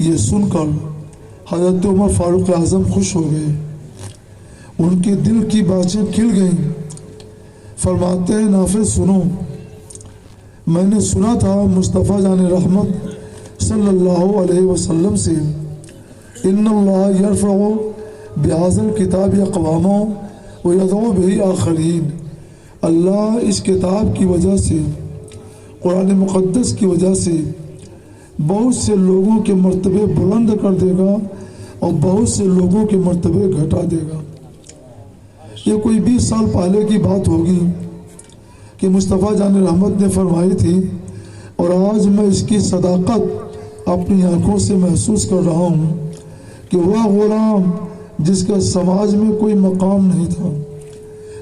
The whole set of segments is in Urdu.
یہ سن کر حضرت عمر فاروق اعظم خوش ہو گئے، ان کے دل کی باتیں کھل گئیں۔ فرماتے ہیں نافع سنو، میں نے سنا تھا مصطفیٰ جان رحمت صلی اللہ علیہ وسلم سے، ان اللہ یرفع بہذا الکتاب اقواما ویضع بہ آخرین، اللہ اس کتاب کی وجہ سے، قرآن مقدس کی وجہ سے بہت سے لوگوں کے مرتبے بلند کر دے گا اور بہت سے لوگوں کے مرتبے گھٹا دے گا۔ یہ کوئی 20 سال پہلے کی بات ہوگی کہ مصطفیٰ جان رحمت نے فرمائی تھی، اور آج میں اس کی صداقت اپنی آنکھوں سے محسوس کر رہا ہوں کہ وہ غلام جس کا سماج میں کوئی مقام نہیں تھا،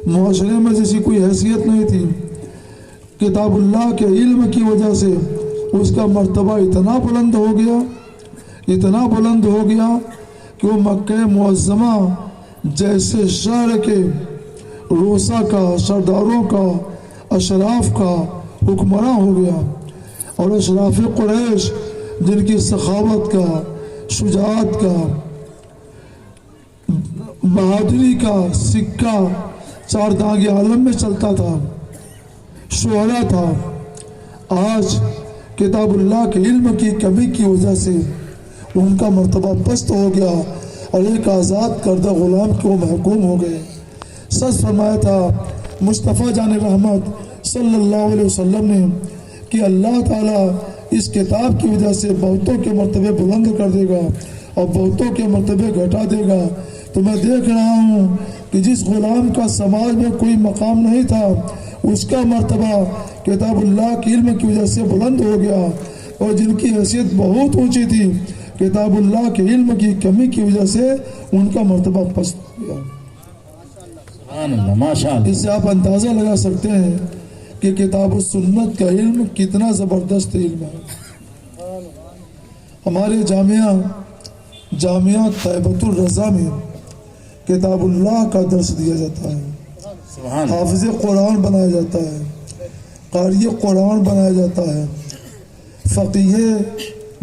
معاشرے میں جیسی کوئی حیثیت نہیں تھی، کتاب اللہ کے علم کی وجہ سے اس کا مرتبہ اتنا بلند ہو گیا کہ وہ مکہ معظمہ جیسے شہر کے روسا کا، سرداروں کا، اشراف کا حکمراں ہو گیا، اور اشراف قریش جن کی سخاوت کا، شجاعت کا، بہادری کا سکہ چار داغ عالم میں چلتا تھا، شہرا تھا، آج کتاب اللہ کے علم کی کمی کی وجہ سے ان کا مرتبہ پست ہو گیا اور ایک آزاد کردہ غلام کو محکوم ہو گئے۔ سچ فرمایا تھا مصطفیٰ جان رحمت صلی اللہ علیہ وسلم نے کہ اللہ تعالیٰ اس کتاب کی وجہ سے بہتوں کے مرتبے بلند کر دے گا اور بہتوں کے مرتبے گھٹا دے گا۔ تو میں دیکھ رہا ہوں کہ جس غلام کا سماج میں کوئی مقام نہیں تھا، اس کا مرتبہ کتاب اللہ کے علم کی وجہ سے بلند ہو گیا، اور جن کی حیثیت بہت اونچی تھی، کتاب اللہ کے علم کی کمی کی وجہ سے ان کا مرتبہ پست ہو گیا۔ اس سے آپ اندازہ لگا سکتے ہیں کہ کتاب و سنت کا علم کتنا زبردست علم ہے۔ ہمارے جامعہ طیبۃ الرضا میں کتاب اللہ کا درس دیا جاتا ہے، حافظ قرآن بنایا جاتا ہے، قاری قرآن بنایا جاتا ہے، فقیہ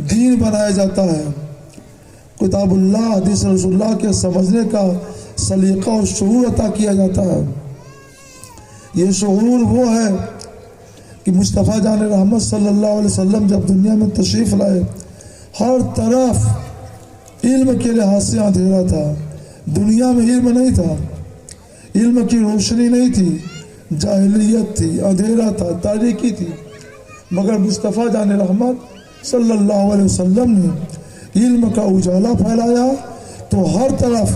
دین بنایا جاتا ہے، کتاب اللہ حدیث رسول اللہ کے سمجھنے کا سلیقہ اور شعور عطا کیا جاتا ہے۔ یہ شعور وہ ہے کہ مصطفیٰ جان رحمت صلی اللہ علیہ وسلم جب دنیا میں تشریف لائے، ہر طرف علم کے لحاظ سے اندھیرا تھا، دنیا میں علم نہیں تھا، علم کی روشنی نہیں تھی، جاہلیت تھی، اندھیرا تھا، تاریکی تھی، مگر مصطفیٰ جان رحمت صلی اللہ علیہ وسلم نے علم کا اجالا پھیلایا تو ہر طرف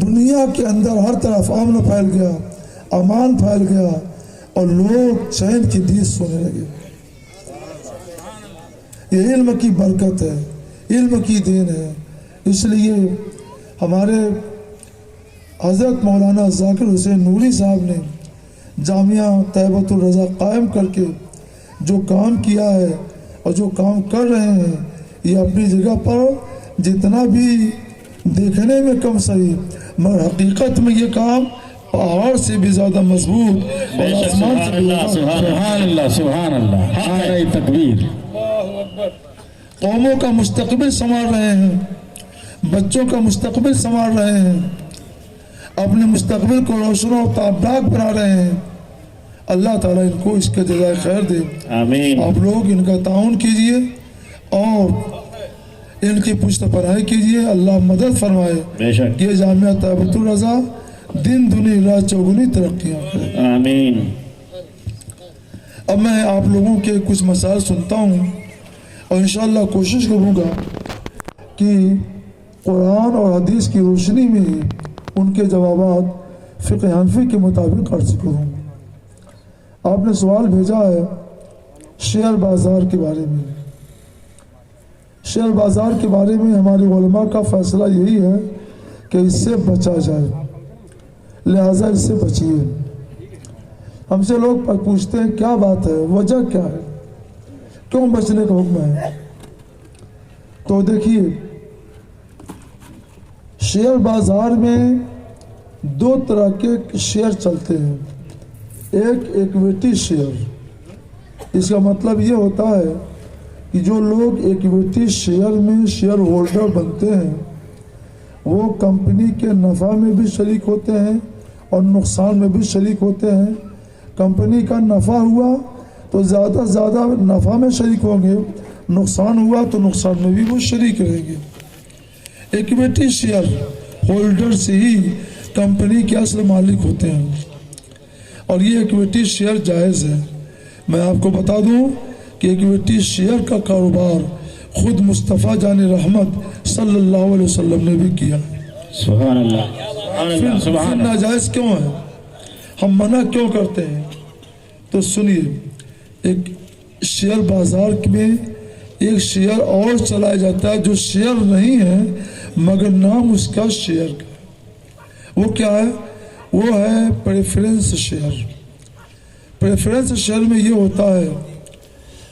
دنیا کے اندر ہر طرف امن پھیل گیا، امان پھیل گیا، اور لوگ چین کی نیند سونے لگے۔ یہ علم کی برکت ہے، علم کی دین ہے۔ اس لیے ہمارے حضرت مولانا ذاکر حسین نوری صاحب نے جامعہ طیبۃ الرضا قائم کر کے جو کام کیا ہے اور جو کام کر رہے ہیں، یہ اپنی جگہ پر جتنا بھی دیکھنے میں کم صحیح، مگر حقیقت میں یہ کام پہاڑ سے بھی زیادہ مضبوط اور آسمان سے بھی سبحان اللہ، سبحان اللہ، نعرہ تکبیر۔ قوموں کا مستقبل سنوار رہے ہیں، بچوں کا مستقبل سنوار رہے ہیں، اپنے مستقبل کو روشن و تابناک بنا رہے ہیں۔ اللہ تعالیٰ ان کو اس کے جزائے خیر دے، آمین۔ آپ لوگ ان کا تعاون کیجئے اور ان کی پشت پناہی کیجئے، اللہ مدد فرمائے۔ بے شک، یہ جامعہ طیبۃ الرضا دن دنی رات چوگنی ترقیاں کرے۔ آمین۔ اب میں آپ لوگوں کے کچھ مسائل سنتا ہوں اور انشاءاللہ کوشش کروں گا کہ قرآن اور حدیث کی روشنی میں ان کے جوابات فقہ حنفی کے مطابق عرض کروں۔ آپ نے سوال بھیجا ہے شیئر بازار کے بارے میں۔ شیئر بازار کے بارے میں ہمارے علماء کا فیصلہ یہی ہے کہ اس سے بچا جائے، لہذا اس سے بچیے۔ ہم سے لوگ پوچھتے ہیں کیا بات ہے، وجہ کیا ہے، کیوں بچنے کا حکم ہے؟ تو دیکھیے، شیئر بازار میں دو طرح کے شیئر چلتے ہیں۔ ایک ایکویٹی شیئر، اس کا مطلب یہ ہوتا ہے کہ جو لوگ ایکویٹی شیئر میں شیئر ہولڈر بنتے ہیں وہ کمپنی کے نفع میں بھی شریک ہوتے ہیں اور نقصان میں بھی شریک ہوتے ہیں. کمپنی کا نفع ہوا تو زیادہ سے زیادہ نفع میں شریک ہوں گے، نقصان ہوا تو نقصان میں بھی وہ شریک رہیں گے. ایکویٹی شیئر ہولڈر سے ہی کمپنی کے اصل مالک ہوتے ہیں اور یہ ایکویٹی شیئر جائز ہے. میں آپ کو بتا دوں کہ ایکویٹی شیئر کا کاروبار خود مصطفیٰ جان رحمت صلی اللہ علیہ وسلم نے بھی کیا. سبحان اللہ. پھر ناجائز کیوں ہے؟ ہم منع کیوں کرتے ہیں؟ تو سنیے، ایک شیئر بازار میں ایک شیئر اور چلایا جاتا ہے جو شیئر نہیں ہے مگر نام اس کا شیئر کا. وہ کیا ہے؟ وہ ہے پریفرنس شیئر. پریفرنس شیئر میں یہ ہوتا ہے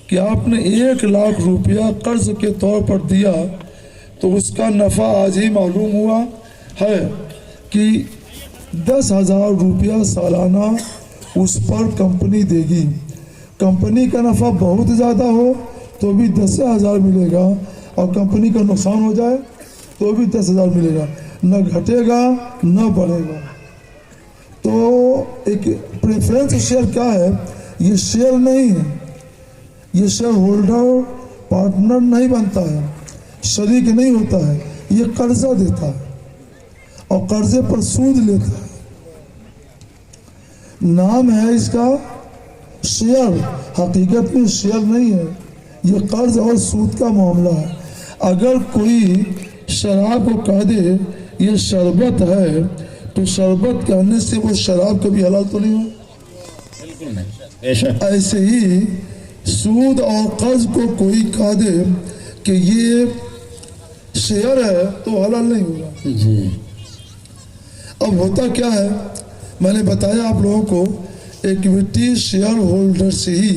کہ آپ نے 1,00,000 روپیہ قرض کے طور پر دیا تو اس کا نفع آج ہی معلوم ہوا ہے کہ 10,000 روپیہ سالانہ اس پر کمپنی دے گی. کمپنی کا نفع بہت زیادہ ہو تو بھی 10,000 ملے گا اور کمپنی کا نقصان ہو جائے تو بھی 10,000 ملے گا، نہ گھٹے گا نہ بڑھے گا. تو ایک پریفرنس شیئر کیا ہے؟ یہ شیئر نہیں ہے، یہ شیئر ہولڈر پارٹنر نہیں بنتا ہے، شریک نہیں ہوتا ہے، یہ قرضہ دیتا ہے اور قرضے پر سود لیتا ہے. نام ہے اس کا شیئر، حقیقت میں شیئر نہیں ہے، یہ قرض اور سود کا معاملہ ہے. اگر کوئی شراب کو کہہ دے یہ شربت ہے تو شربت کہنے سے وہ شراب کبھی حلال تو نہیں ہو. ایسے ہی سود اور قرض کو کوئی کہہ دے کہ یہ شیئر ہے تو حلال نہیں ہوگا. اب ہوتا کیا ہے؟ میں نے بتایا آپ لوگوں کو، ایکویٹی شیئر ہولڈر سے ہی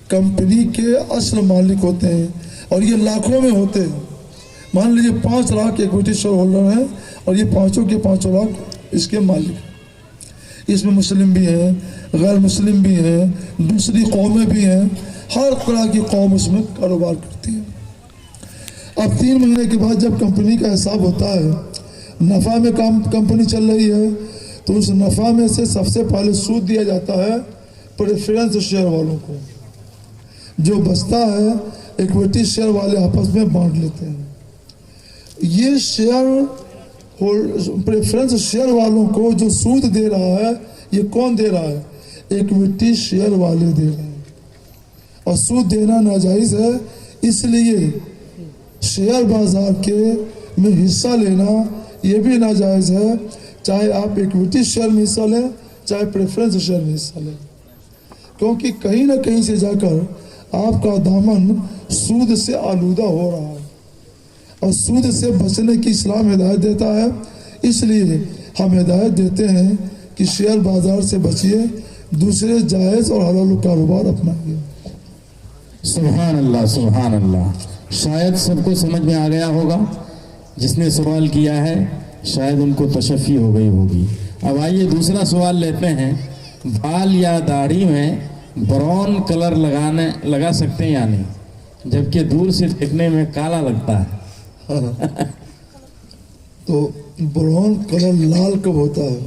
کمپنی کے اصل مالک ہوتے ہیں اور یہ لاکھوں میں ہوتے ہیں. مان لیجیے 5 لاکھ ایکویٹی شیئر ہولڈر ہیں اور یہ 5 لاکھ اس کے مالک. اس میں مسلم بھی ہیں، غیر مسلم بھی ہیں، دوسری قومیں بھی ہیں، ہر طرح کی قوم اس میں کاروبار کرتی ہے. اب 3 مہینے کے بعد جب کمپنی کا حساب ہوتا ہے، نفع میں کمپنی چل رہی ہے تو اس نفع میں سے سب سے پہلے سود دیا جاتا ہے پریفرنس شیئر والوں کو. جو بچتا ہے ایکویٹی شیئر والے آپس میں بانٹ لیتے ہیں. یہ شیئر پریفرنس شیئر والوں کو جو سود دے رہا ہے یہ کون دے رہا ہے؟ ایکویٹی شیئر والے دے رہے ہیں. اور سود دینا ناجائز ہے، اس لیے شیئر بازار کے میں حصہ لینا یہ بھی ناجائز ہے، چاہے آپ ایکویٹی شیئر میں حصہ لیں چاہے پریفرنس شیئر میں حصہ لیں. کیونکہ کہیں نہ کہیں سے جا کر آپ کا دامن سود سے آلودہ ہو رہا ہے اور سود سے بچنے کی اسلام ہدایت دیتا ہے. اس لیے ہم ہدایت دیتے ہیں کہ شیئر بازار سے بچیے، دوسرے جائز اور حلال کاروبار اپنائیے. سبحان اللہ سبحان اللہ. شاید سب کو سمجھ میں آ گیا ہوگا، جس نے سوال کیا ہے شاید ان کو تشفی ہو گئی ہوگی. اب آئیے دوسرا سوال لیتے ہیں. بال یا داڑھی میں براؤن کلر لگا سکتے ہیں یا نہیں، جبکہ دور سے دیکھنے میں کالا لگتا ہے؟ تو براؤن کلر لال کب ہوتا ہے؟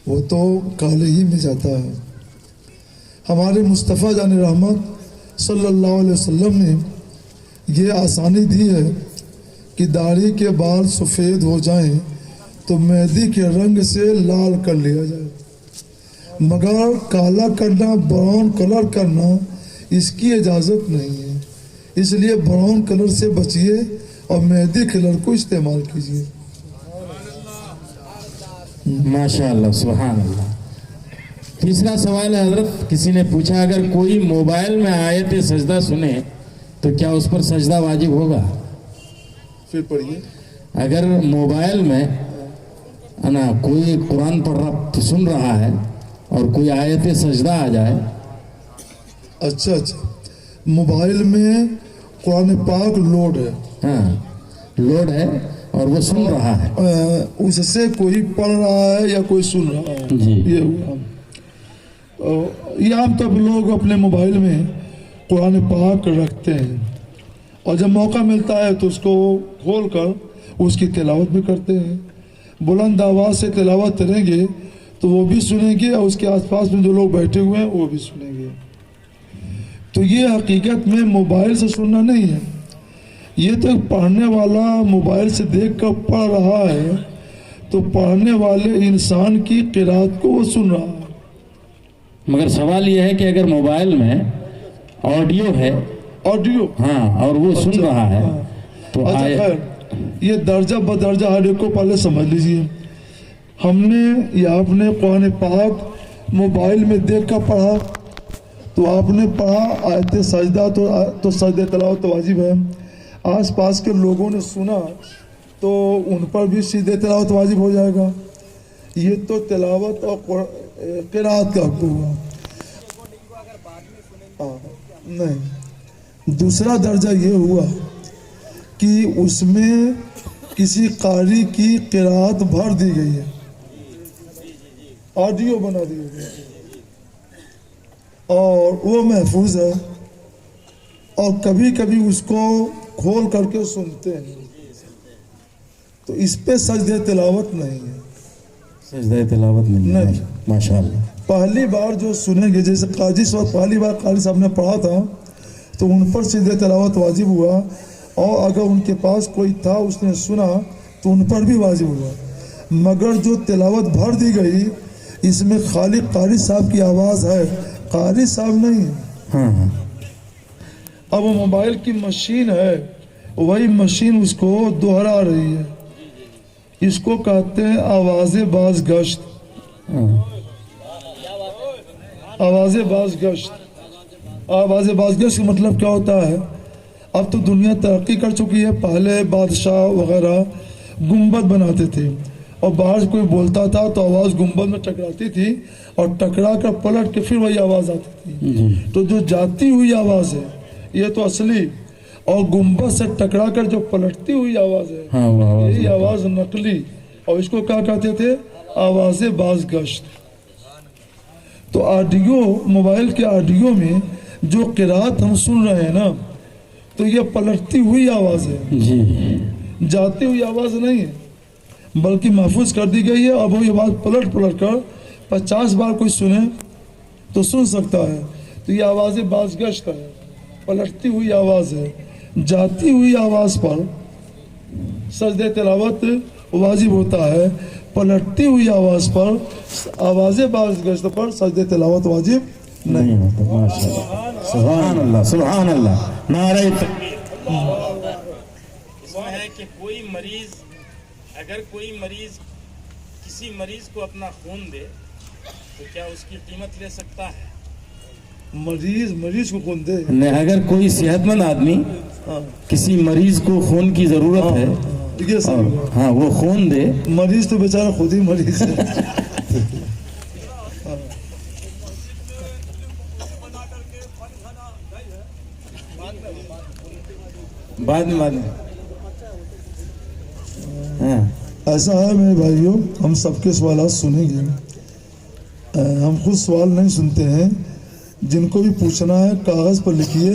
وہ تو کالے ہی میں جاتا ہے. ہمارے مصطفیٰ جان رحمت صلی اللہ علیہ وسلم نے یہ آسانی دی ہے کہ داڑھی کے بال سفید ہو جائیں تو مہندی کے رنگ سے لال کر لیا جائے، مگر کالا کرنا، براؤن کلر کرنا اس کی اجازت نہیں ہے. اس لیے براؤن کلر سے بچیے اور مہندی کلر کو استعمال کیجیے. ماشاء اللہ سبحان اللہ. تیسرا سوال ہے حضرت، کسی نے پوچھا اگر کوئی موبائل میں آیت سجدہ سنے تو کیا اس پر سجدہ واجب ہوگا؟ پھر پڑھیے. اگر موبائل میں کوئی قرآن سن رہا ہے اور کوئی آیت سجدہ آ جائے. اچھا موبائل میں قرآن پاک لوڈ ہے. ہاں لوڈ ہے اور وہ سن رہا ہے، اس سے کوئی پڑھ رہا ہے یا کوئی سن رہا ہے. جی یہ عام طور پر لوگ اپنے موبائل میں قرآن پاک رکھتے ہیں اور جب موقع ملتا ہے تو اس کو کھول کر اس کی تلاوت بھی کرتے ہیں. بلند آواز سے تلاوت کریں گے تو وہ بھی سنیں گے اور اس کے آس پاس میں جو لوگ بیٹھے ہوئے ہیں وہ بھی سنیں گے. تو یہ حقیقت میں موبائل سے سننا نہیں ہے, یہ تو ایک پڑھنے والا موبائل سے دیکھ کر پڑھ رہا ہے تو پڑھنے والے انسان کی قرات کو وہ سن رہا ہے. مگر سوال یہ ہے کہ اگر موبائل میں آڈیو ہے, آڈیو, ہاں, اور وہ سن رہا ہے تو اچھا خیر, یہ درجہ بدرجہ ہر ایک کو پہلے سمجھ لیجیے. ہم نے یا آپ نے قرآن پاک موبائل میں دیکھ کر پڑھا تو آپ نے پڑھا آیت سجدہ تو سجدہ تلاوت تو واجب ہے. آس پاس کے لوگوں نے سنا تو ان پر بھی سیدھے تلاوت واجب ہو جائے گا. یہ تو تلاوت اور قرات کا حق ہوا. نہیں, دوسرا درجہ یہ ہوا کہ اس میں کسی قاری کی قرات بھر دی گئی ہے, آڈیو بنا دی گئی اور وہ محفوظ ہے اور کبھی کبھی اس کو کھول کر کے سنتے ہیں تو اس پہ سجدہ تلاوت نہیں ہے. سجدہ تلاوت نہیں, ماشاءاللہ. پہلی بار جو سنیں گے, جیسے جس وقت پہلی بار قاری صاحب نے پڑھا تھا تو ان پر سجدہ تلاوت واجب ہوا, اور اگر ان کے پاس کوئی تھا اس نے سنا تو ان پر بھی واجب ہوا. مگر جو تلاوت بھر دی گئی اس میں خالی قاری صاحب کی آواز ہے, قاری صاحب نہیں ہے. اب وہ موبائل کی مشین ہے, وہی مشین اس کو دوہرا رہی ہے. اس کو کہتے ہیں آواز باز گشت. آواز باز گشت, آواز باز گشت کا مطلب کیا ہوتا ہے؟ اب تو دنیا ترقی کر چکی ہے. پہلے بادشاہ وغیرہ گنبد بناتے تھے اور باہر سے کوئی بولتا تھا تو آواز گنبد میں ٹکراتی تھی اور ٹکرا کر پلٹ کے پھر وہی آواز آتی تھی. تو جو جاتی ہوئی آواز ہے یہ تو اصلی, اور گنبد سے ٹکرا کر جو پلٹتی ہوئی آواز ہے یہی آواز نقلی, اور اس کو کیا کہتے تھے؟ آواز باز گشت. تو آڈیو, موبائل کے آڈیو میں جو قرات ہم سن رہے ہیں نا تو یہ پلٹتی ہوئی آواز ہے, جاتی ہوئی آواز نہیں ہے, بلکہ محفوظ کر دی گئی ہے. اب وہی آواز پلٹ کر 50 بار کوئی سنے تو سن سکتا ہے. تو یہ آواز باز گشت ہے, پلٹتی ہوئی آواز ہے. جاتی ہوئی آواز پر سجدہ تلاوت واجب ہوتا ہے, پلٹتی ہوئی آواز پر, آواز باز گشت پر سجدہ تلاوت واجب نہیں ہوتا. ماشاءاللہ, سبحان اللہ, سبحان اللہ, نعرہ تکبیر. اس میں ہے کہ کوئی مریض, اگر کوئی مریض کسی مریض کو اپنا خون دے تو کیا اس کی قیمت لے سکتا ہے؟ مریض کو خون دے, اگر کوئی صحت مند آدمی کسی مریض کو خون کی ضرورت ہے ہاں وہ خون دے, مریض تو بیچارہ خود ہی مریض ہے. بعد میں ایسا ہے میرے بھائیوں, ہم سب کے سوالات سنیں گے. ہم خود سوال نہیں سنتے ہیں, جن کو بھی پوچھنا ہے کاغذ پر لکھیے,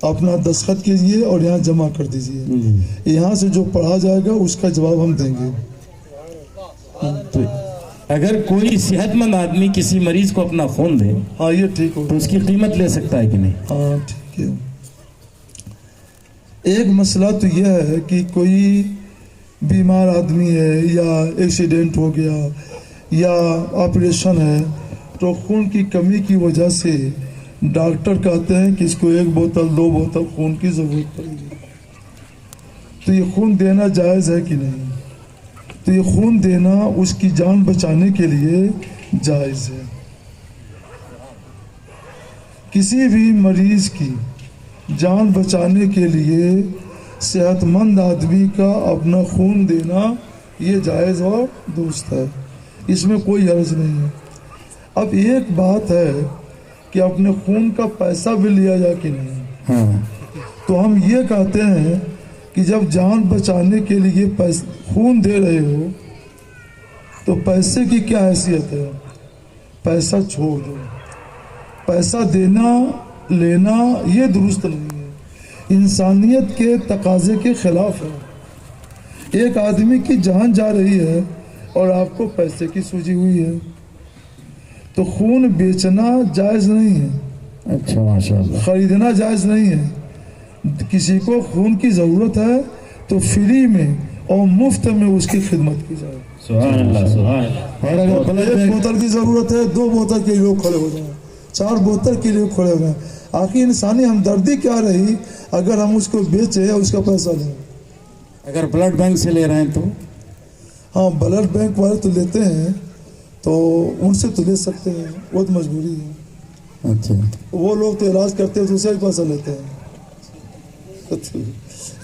اپنا دستخط کیجئے اور یہاں جمع کر دیجئے. یہاں سے جو پڑھا جائے گا اس کا جواب ہم دیں گے. اگر کوئی صحت مند آدمی کسی مریض کو اپنا خون دے, ہاں یہ ٹھیک ہو, تو اس کی قیمت لے سکتا ہے کہ نہیں؟ ہاں ٹھیک ہے. ایک مسئلہ تو یہ ہے کہ کوئی بیمار آدمی ہے یا ایکسیڈنٹ ہو گیا یا آپریشن ہے تو خون کی کمی کی وجہ سے ڈاکٹر کہتے ہیں کہ اس کو 1 بوتل 2 بوتل خون کی ضرورت پڑے گی. تو یہ خون دینا جائز ہے کہ نہیں؟ تو یہ خون دینا اس کی جان بچانے کے لیے جائز ہے. کسی بھی مریض کی جان بچانے کے لیے صحت مند آدمی کا اپنا خون دینا یہ جائز اور درست ہے, اس میں کوئی حرج نہیں ہے. اب ایک بات ہے کہ اپنے خون کا پیسہ بھی لیا جائے کہ نہیں. تو ہم یہ کہتے ہیں کہ جب جان بچانے کے لیے خون دے رہے ہو تو پیسے کی کیا حیثیت ہے؟ پیسہ چھوڑ دو. پیسہ دینا لینا یہ درست نہیں ہے، انسانیت کے تقاضے کے خلاف ہے۔ ایک آدمی کی جان جا رہی ہے اور آپ کو پیسے کی سوجی ہوئی ہے، تو خون بیچنا جائز نہیں ہے، اچھا ماشاءاللہ، خریدنا جائز نہیں ہے۔ کسی کو خون کی ضرورت ہے تو فری میں اور مفت میں اس کی خدمت کی جائے۔ سبحان اللہ، سبحان اللہ۔ اور اگر بلڈ ایک بینک بوتل کی ضرورت ہے، 2 بوتل کے لوگ کھڑے ہو جائیں، 4 بوتل کے لیے کھڑے ہو جائیں۔ آخر انسانی ہمدردی کیا رہی اگر ہم اس کو بیچے اس کا پیسہ لیں؟ اگر بلڈ بینک سے لے رہے ہیں تو ہاں بلڈ بینک والے تو لیتے ہیں، تو ان سے تو لے سکتے ہیں، وہ تو مجبوری ہے۔ اچھا، وہ لوگ تو علاج کرتے ہیں تو اسے پیسہ لیتے ہیں۔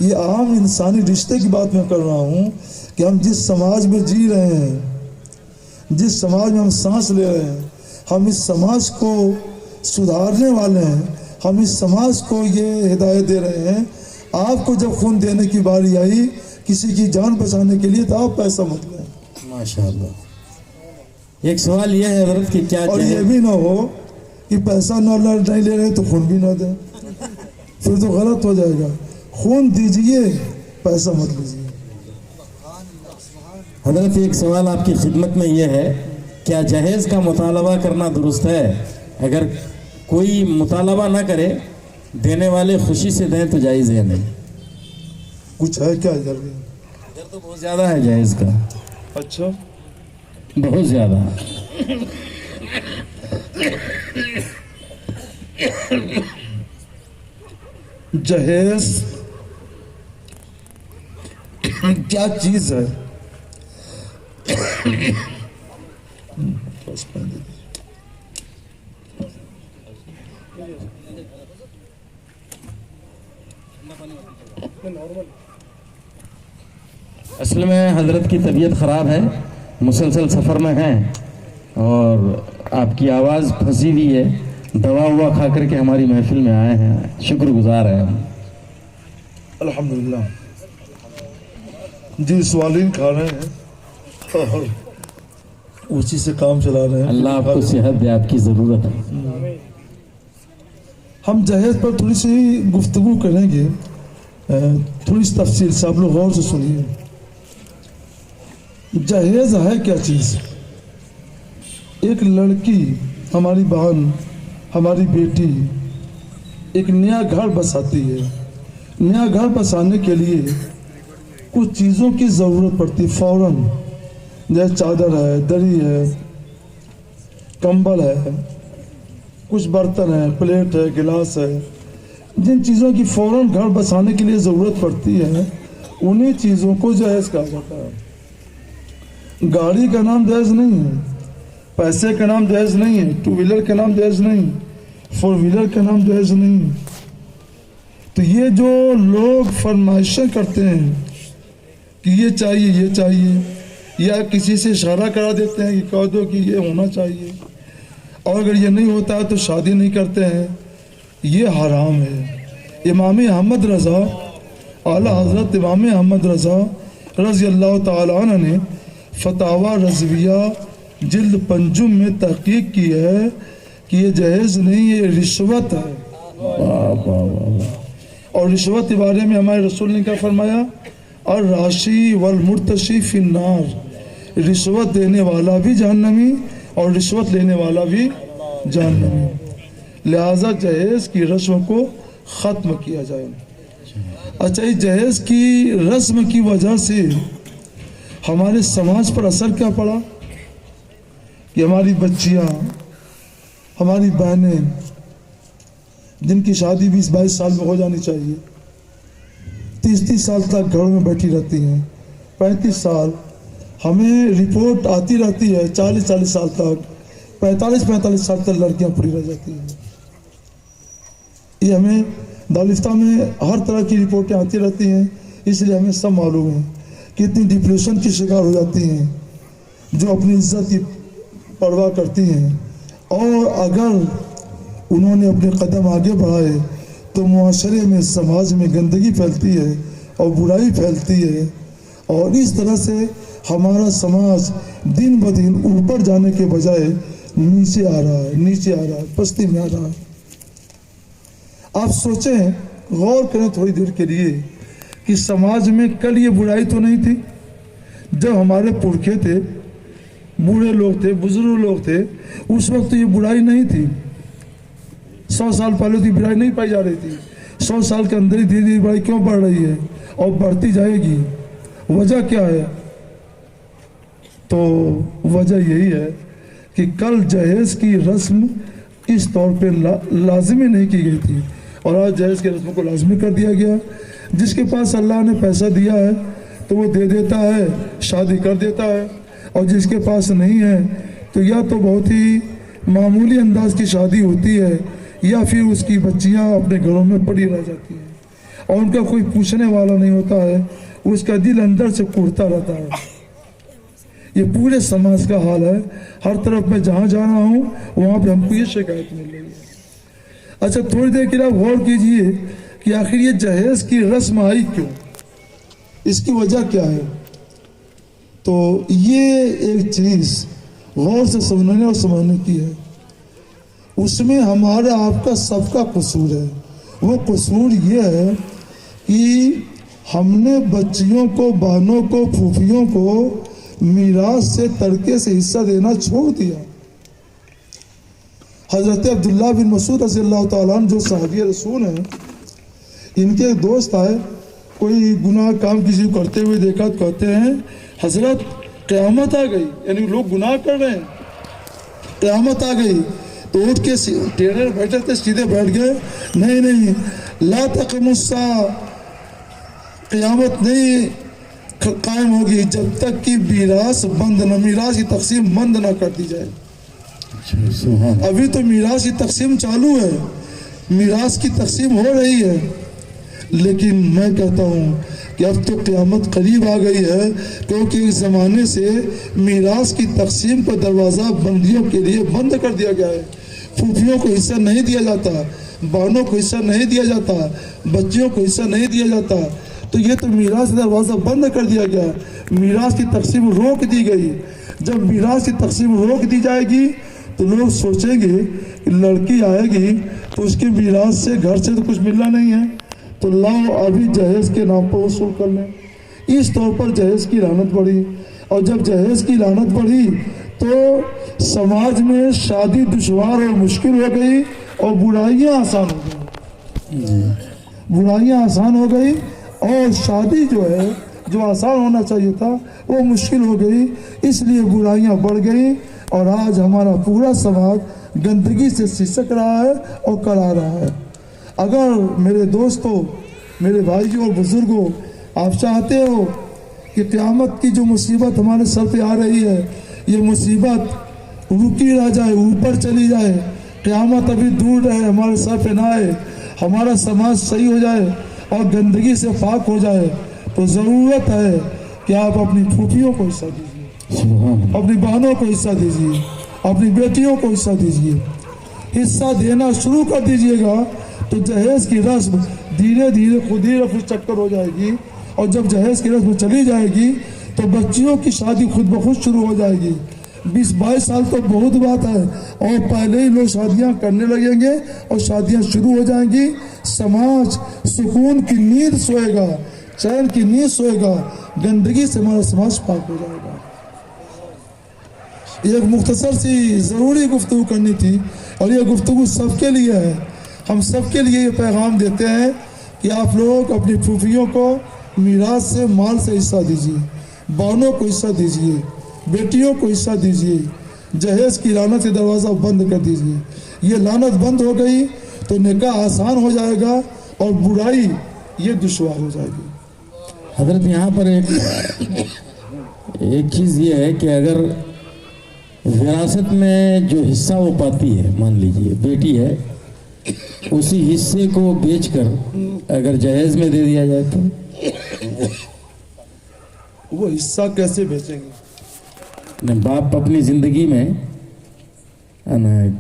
یہ عام انسانی رشتے کی بات میں کر رہا ہوں کہ ہم جس سماج میں جی رہے ہیں، جس سماج میں ہم سانس لے رہے ہیں، ہم اس سماج کو سدھارنے والے ہیں، ہم اس سماج کو یہ ہدایت دے رہے ہیں، آپ کو جب خون دینے کی باری آئی کسی کی جان بچانے کے لیے تو آپ پیسہ مت لیں۔ ماشاءاللہ۔ ایک سوال یہ ہے حضرت کہ کیا اور یہ بھی نہ ہو کہ پیسہ نہیں لے رہے تو خون بھی نہ دیں، پھر تو غلط ہو جائے گا۔ خون دیجئے، پیسہ مت لیجیے۔ حضرت ایک سوال آپ کی خدمت میں یہ ہے، کیا جہیز کا مطالبہ کرنا درست ہے؟ اگر کوئی مطالبہ نہ کرے، دینے والے خوشی سے دیں تو جائز ہے نہیں؟ کچھ ہے کیا ادھر بھی؟ ادھر تو بہت زیادہ ہے جہیز کا، اچھا، بہت زیادہ۔ جہیز کیا چیز ہے؟ اصل میں حضرت کی طبیعت خراب ہے، مسلسل سفر میں ہیں اور آپ کی آواز پھنسی ہوئی ہے، دوا ہوا کھا کر کے ہماری محفل میں آئے ہیں، شکر گزار ہیں ہم۔ الحمدللہ جی، سوالین کھا رہے ہیں اور اسی سے کام چلا رہے ہیں۔ اللہ آپ کو صحت دے، آپ کی ضرورت ہے۔ ہم جہیز پر تھوڑی سی گفتگو کریں گے، تھوڑی سی تفصیل سے، آپ لوگ غور سے سنیے۔ جہیز ہے کیا چیز؟ ایک لڑکی، ہماری بہن، ہماری بیٹی ایک نیا گھر بساتی ہے، نیا گھر بسانے کے لیے کچھ چیزوں کی ضرورت پڑتی فوراً، جیسے چادر ہے، دری ہے، کمبل ہے، کچھ برتن ہے، پلیٹ ہے، گلاس ہے۔ جن چیزوں کی فوراً گھر بسانے کے لیے ضرورت پڑتی ہے انہی چیزوں کو جہیز کہا جاتا ہے۔ گاڑی کا نام جہیز نہیں ہے، پیسے کا نام جہیز نہیں ہے، 2 ویلر کا نام جہیز نہیں، 4 ویلر کا نام جہیز نہیں۔ تو یہ جو لوگ فرمائشیں کرتے ہیں کہ یہ چاہیے، یہ چاہیے، یا کسی سے اشارہ کرا دیتے ہیں کہ کہہ دو کہ یہ ہونا چاہیے، اور اگر یہ نہیں ہوتا ہے تو شادی نہیں کرتے ہیں، یہ حرام ہے۔ امام احمد رضا، اعلیٰ حضرت امام احمد رضا رضی اللہ تعالیٰ عنہ نے فتاوی رضویہ جلد 5 میں تحقیق کی ہے کہ یہ جہیز نہیں، یہ رشوت ہے۔ اور رشوت کے بارے میں ہمارے رسول نے کیا فرمایا؟ الراشی والمرتشی فی النار، رشوت دینے والا بھی جہنمی اور رشوت لینے والا بھی جہنمی۔ لہذا جہیز کی رسم کو ختم کیا جائے۔ اچھا، اس جہیز کی رسم کی وجہ سے ہمارے سماج پر اثر کیا پڑا کہ ہماری بچیاں، ہماری بہنیں جن کی شادی 20-22 سال میں ہو جانی چاہیے، 30 سال تک گھروں میں بیٹھی رہتی ہیں، 35 سال، ہمیں رپورٹ آتی رہتی ہے 40 سال تک، 45 سال تک لڑکیاں پڑی رہ جاتی ہیں۔ یہ ہمیں دارالفتہ میں ہر طرح کی رپورٹیں آتی رہتی ہیں، اس لیے ہمیں سب معلوم ہے کہ اتنی ڈپریشن کی شکار ہو جاتی ہیں جو اپنی عزت کی پرواہ کرتی ہیں، اور اگر انہوں نے اپنے قدم آگے بڑھائے تو معاشرے میں، سماج میں گندگی پھیلتی ہے اور برائی پھیلتی ہے، اور اس طرح سے ہمارا سماج دن بدن اوپر جانے کے بجائے نیچے آ رہا ہے، پستی میں آ رہا ہے۔ آپ سوچیں، غور کریں تھوڑی دیر کے لیے کہ سماج میں کل یہ برائی تو نہیں تھی؟ جب ہمارے پرکھے تھے، بوڑھے لوگ تھے، بزرگ لوگ تھے، اس وقت تو یہ برائی نہیں تھی. 100 سال پہلے تو برائی نہیں پائی جا رہی تھی. 100 سال کے اندر ہی دھیرے دھیرے برائی کیوں بڑھ رہی ہے اور بڑھتی جائے گی؟ وجہ کیا ہے؟ تو وجہ یہی ہے کہ کل جہیز کی رسم اس طور پہ لازمی نہیں کی گئی تھی، اور آج جہیز کی رسم کو لازمی کر دیا گیا. جس کے پاس اللہ نے پیسہ دیا ہے تو وہ دے دیتا ہے، شادی کر دیتا ہے، اور جس کے پاس نہیں ہے تو یا تو بہت ہی معمولی انداز کی شادی ہوتی ہے، یا پھر اس کی بچیاں اپنے گھروں میں پڑی رہ جاتی ہیں اور ان کا کوئی پوچھنے والا نہیں ہوتا ہے، اس کا دل اندر سے کوڑتا رہتا ہے. یہ پورے سماج کا حال ہے. ہر طرف میں جہاں جا رہا ہوں وہاں پہ ہم کو یہ شکایت مل رہی ہے. اچھا تھوڑی دیر کے لیے آپ غور کیجئے کہ آخر یہ جہیز کی رسم آئی کیوں، اس کی وجہ کیا ہے؟ تو یہ ایک چیز غور سے سمجھنے اور سمجھنے کی ہے. اس میں ہمارا آپ کا سب کا قصور ہے. وہ قصور یہ ہے کہ ہم نے بچیوں کو، بہنوں کو، پھوپھیوں کو میراث سے ترکے سے حصہ دینا چھوڑ دیا. حضرت عبداللہ بن مسعود رضی اللہ تعالیٰ عنہ جو صحابی رسول ہیں، ان کے ایک دوست آئے، کوئی گناہ کام کسی کو کرتے ہوئے دیکھا تو کہتے ہیں حضرت قیامت آ گئی، یعنی لوگ گناہ کر رہے ہیں، قیامت آ گئی. تو اٹھ کے ٹیڑھے بیٹھے تھے، سیدھے بیٹھ گئے. نہیں لا تقم الساعہ، قیامت نہیں قائم ہوگی جب تک کہ میراث کی تقسیم بند نہ کر دی جائے. ابھی تو میراث کی تقسیم چالو ہے، میراث کی تقسیم ہو رہی ہے، لیکن میں کہتا ہوں کہ اب تو قیامت قریب آ گئی ہے، کیونکہ اس زمانے سے میراث کی تقسیم کا دروازہ بندیوں کے لیے بند کر دیا گیا ہے. پھوپھیوں کو حصہ نہیں دیا جاتا، بہنوں کو حصہ نہیں دیا جاتا، بچیوں کو حصہ نہیں دیا جاتا. تو یہ تو میراث کا دروازہ بند کر دیا گیا، میراث کی تقسیم روک دی گئی. جب میراث کی تقسیم روک دی جائے گی تو لوگ سوچیں گے کہ لڑکی آئے گی تو اس کے میراث سے، گھر سے تو کچھ ملنا نہیں ہے، تو لاؤ ابھی جہیز کے نام پر وصول کر لیں. اس طور پر جہیز کی لعنت بڑھی، اور جب جہیز کی لعنت بڑھی تو سماج میں شادی دشوار اور مشکل ہو گئی، اور برائیاں آسان ہو گئی. برائیاں آسان ہو گئی اور شادی جو ہے، جو آسان ہونا چاہیے تھا، وہ مشکل ہو گئی. اس لیے برائیاں بڑھ گئی، اور آج ہمارا پورا سماج گندگی سے سسک رہا ہے اور کرا رہا ہے. اگر میرے دوستوں، میرے بھائیوں اور بزرگوں، آپ چاہتے ہو کہ قیامت کی جو مصیبت ہمارے سر پہ آ رہی ہے، یہ مصیبت رکی رہ جائے، اوپر چلی جائے، قیامت ابھی دور رہے، ہمارے سر پہ نہ آئے، ہمارا سماج صحیح ہو جائے اور گندگی سے پاک ہو جائے، تو ضرورت ہے کہ آپ اپنی پھوپھیوں کو حصہ دیجیے، اپنی بہنوں کو حصہ دیجیے، اپنی بیٹیوں کو حصہ دیجیے. حصہ دینا شروع کر دیجیے گا تو جہیز کی رسم دھیرے دھیرے خود ہی رفع چکر ہو جائے گی. اور جب جہیز کی رسم چلی جائے گی تو بچیوں کی شادی خود بخود شروع ہو جائے گی. 20-22 سال تو بہت بات ہے، اور پہلے ہی لوگ شادیاں کرنے لگیں گے اور شادیاں شروع ہو جائیں گی. سماج سکون کی نیند سوئے گا، چین کی نیند سوئے گا، گندگی سے ہمارا سماج پاک ہو جائے گا. ایک مختصر سی ضروری گفتگو کرنی تھی، اور یہ گفتگو سب کے لیے ہے. ہم سب کے لیے یہ پیغام دیتے ہیں کہ آپ لوگ اپنی پھوپھیوں کو میراث سے، مال سے حصہ دیجیے، بہنوں کو حصہ دیجیے، بیٹیوں کو حصہ دیجیے. جہیز کی لعنت سے دروازہ بند کر دیجیے. یہ لعنت بند ہو گئی تو نکاح آسان ہو جائے گا اور برائی یہ دشوار ہو جائے گی. حضرت یہاں پر ایک چیز یہ ہے کہ اگر وراثت میں جو حصہ وہ پاتی ہے، مان لیجیے بیٹی ہے، اسی حصے کو بیچ کر اگر جہیز میں دے دیا جائے تو وہ حصہ کیسے بیچیں گے؟ باپ اپنی زندگی میں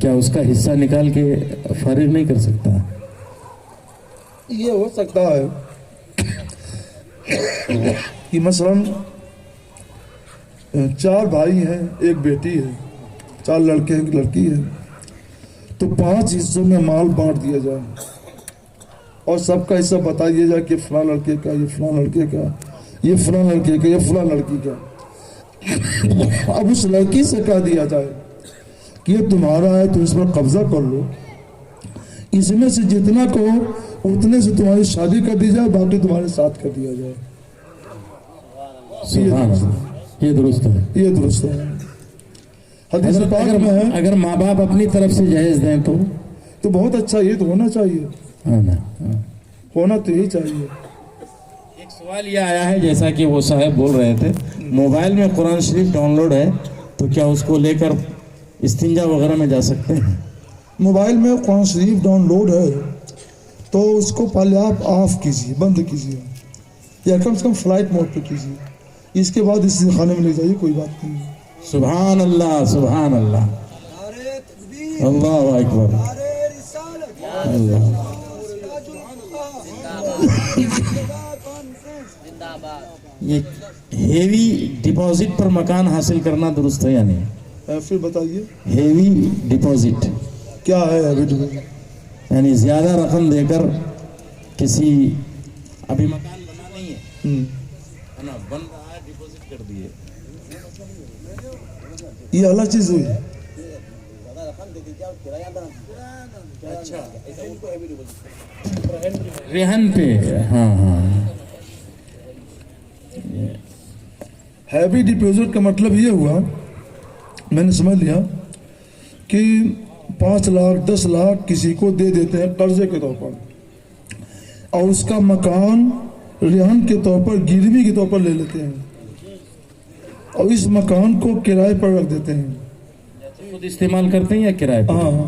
کیا اس کا حصہ نکال کے فارغ نہیں کر سکتا؟ یہ ہو سکتا ہے کہ مثلاً 4 بھائی ہیں، ایک بیٹی ہے، 4 لڑکے ہیں، ایک لڑکی ہے، تو 5 حصوں میں مال بانٹ دیا جائے. اور سب کا حصہ بتائیے جا کہ فلاں لڑکے کا، یہ فلاں لڑکے کا، یہ فلاں لڑکے کا، یہ فلاں لڑکی کا۔ اب اس لڑکی سے کہہ دیا جائے کہ یہ تمہارا ہے، تم اس پر قبضہ کر لو، اس میں سے جتنا کو اتنے سے تمہاری شادی کر دی جائے، باقی تمہارے ساتھ کر دیا جائے۔ سبحان اللہ، یہ درست ہے۔ یہ درست ہے۔ حدیث پاک میں ہے، اگر ماں باپ اپنی طرف سے جہیز دیں تو بہت اچھا، یہ تو ہونا چاہیے، ہونا تو یہی چاہیے۔ ایک سوال یہ آیا ہے، جیسا کہ وہ صاحب بول رہے تھے، موبائل میں قرآن شریف ڈاؤن لوڈ ہے تو کیا اس کو لے کر استنجا وغیرہ میں جا سکتے ہیں؟ موبائل میں قرآن شریف ڈاؤن لوڈ ہے تو اس کو پہلے آپ آف کیجیے، بند کیجیے، یا کم سے کم فلائٹ موڈ پہ کیجیے، اس کے بعد اس خانے میں لے جائیے، کوئی بات نہیں۔ سبحان اللہ، سبحان اللہ، اللہ اکبر، اللہ۔ یہ ہیوی ڈپازٹ پر مکان حاصل کرنا درست ہے یا نہیں؟ پھر بتائیے ہیوی ڈپازٹ کیا ہے؟ یعنی زیادہ رقم دے کر کسی، ابھی مکان بنا نہیں ہے نا، بن رہا ہے، ڈپازٹ کر دیے، یہ الگ چیز ہوئی۔ اچھا، رہن پہ، ہاں ہاں۔ ہیوی ڈپازٹ کا مطلب یہ ہوا، میں نے سمجھ لیا کہ 5 لاکھ 10 لاکھ کسی کو دے دیتے ہیں قرضے کے طور پر، اور اس کا مکان رہن کے طور پر، گروی کے طور پر لے لیتے ہیں، اور اس مکان کو کرائے پر رکھ دیتے ہیں، خود استعمال کرتے ہیں یا کرائے پر؟ ہاں،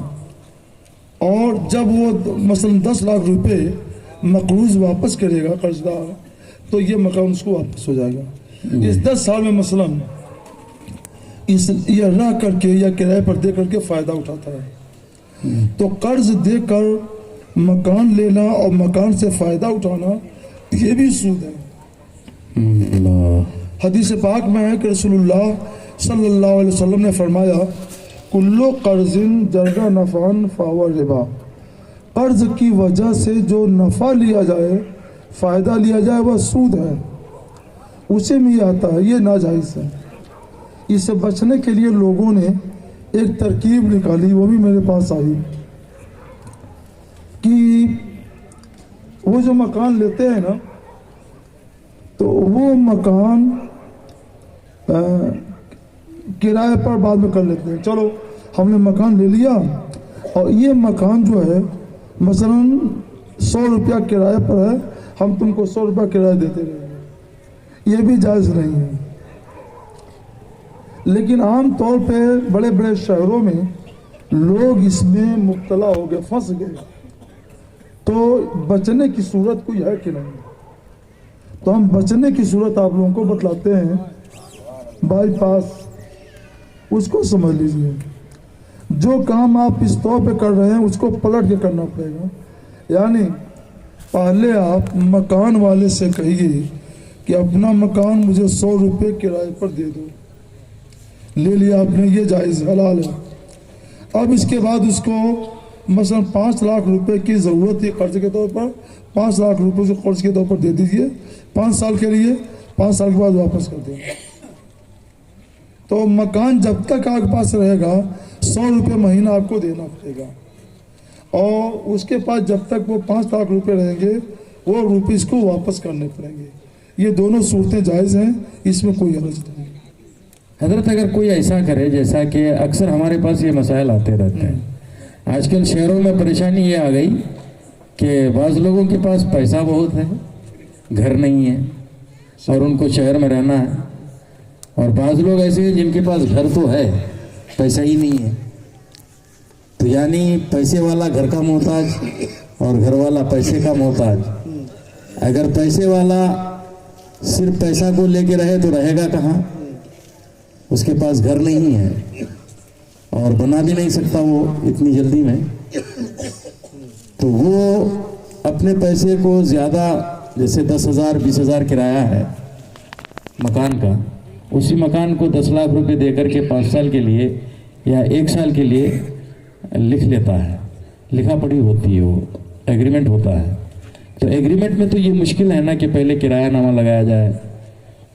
اور جب وہ مثلا 10 لاکھ روپے مقروض واپس کرے گا قرض دار، تو یہ مکان اس کو واپس ہو جائے گا۔ اس 10 سال میں مثلا یہ رہ کر کے یا کرائے پر دے کر کے فائدہ اٹھاتا ہے۔ تو قرض دے کر مکان لینا اور مکان سے فائدہ اٹھانا، یہ بھی سود ہے۔ حدیث پاک میں ہے کہ رسول اللہ صلی اللہ علیہ وسلم نے فرمایا، کلو قرض جر نفعا فہو ربا، قرض کی وجہ سے جو نفع لیا جائے، فائدہ لیا جائے، وہ سود ہے، اسے میں یہ آتا ہے، یہ ناجائز ہے۔ اس سے بچنے کے لیے لوگوں نے ایک ترکیب نکالی، وہ بھی میرے پاس آئی، کہ وہ جو مکان لیتے ہیں نا، تو وہ مکان کرائے پر بعد میں کر لیتے ہیں۔ چلو ہم نے مکان لے لیا، اور یہ مکان جو ہے مثلا 100 روپیہ کرائے پر ہے، ہم تم کو 100 روپیہ کرایہ دیتے رہیں گے، یہ بھی جائز نہیں ہے۔ لیکن عام طور پہ بڑے بڑے شہروں میں لوگ اس میں مبتلا ہو گئے، پھنس گئے، تو بچنے کی صورت کوئی ہے کہ نہیں؟ تو ہم بچنے کی صورت آپ لوگوں کو بتلاتے ہیں، بائی پاس اس کو سمجھ لیجئے۔ جو کام آپ اس طور پہ کر رہے ہیں اس کو پلٹ کے کرنا پڑے گا، یعنی پہلے آپ مکان والے سے کہیے کہ اپنا مکان مجھے 100 روپے کرائے پر دے دو، لے لیا آپ نے، یہ جائز حلال ہے۔ اب اس کے بعد اس کو مثلا 5 لاکھ روپے کی ضرورت ہے قرض کے طور پر، 5 لاکھ روپے سے قرض کے طور پر دے دیجئے 5 سال کے لیے، 5 سال کے بعد واپس کر دیں۔ تو مکان جب تک آپ کے پاس رہے گا 100 روپے مہینہ آپ کو دینا پڑے گا، اور اس کے پاس جب تک وہ 5 لاکھ روپے رہیں گے وہ روپیز کو واپس کرنے پڑیں گے۔ یہ دونوں صورتیں جائز ہیں، اس میں کوئی حرج نہیں۔ حضرت اگر کوئی ایسا کرے، جیسا کہ اکثر ہمارے پاس یہ مسائل آتے رہتے ہیں، آج کل شہروں میں پریشانی یہ آ گئی کہ بعض لوگوں کے پاس پیسہ بہت ہے، گھر نہیں ہے، اور ان کو شہر میں رہنا ہے، اور بعض لوگ ایسے ہیں جن کے پاس گھر تو ہے، پیسہ ہی نہیں ہے۔ تو یعنی پیسے والا گھر کا محتاج اور گھر والا پیسے کا محتاج۔ اگر پیسے والا صرف پیسہ کو لے کے رہے تو رہے گا کہاں؟ اس کے پاس گھر نہیں ہے اور بنا بھی نہیں سکتا وہ اتنی جلدی میں، تو وہ اپنے پیسے کو زیادہ، جیسے 10,000 20,000 کرایہ ہے مکان کا، اسی مکان کو 10 لاکھ روپے دے کر کے 5 سال کے لیے یا 1 سال کے لیے لکھ لیتا ہے، لکھا پڑھی ہوتی ہے، وہ ایگریمنٹ ہوتا ہے، تو ایگریمنٹ میں تو یہ مشکل ہے نا کہ پہلے کرایہ نامہ لگایا جائے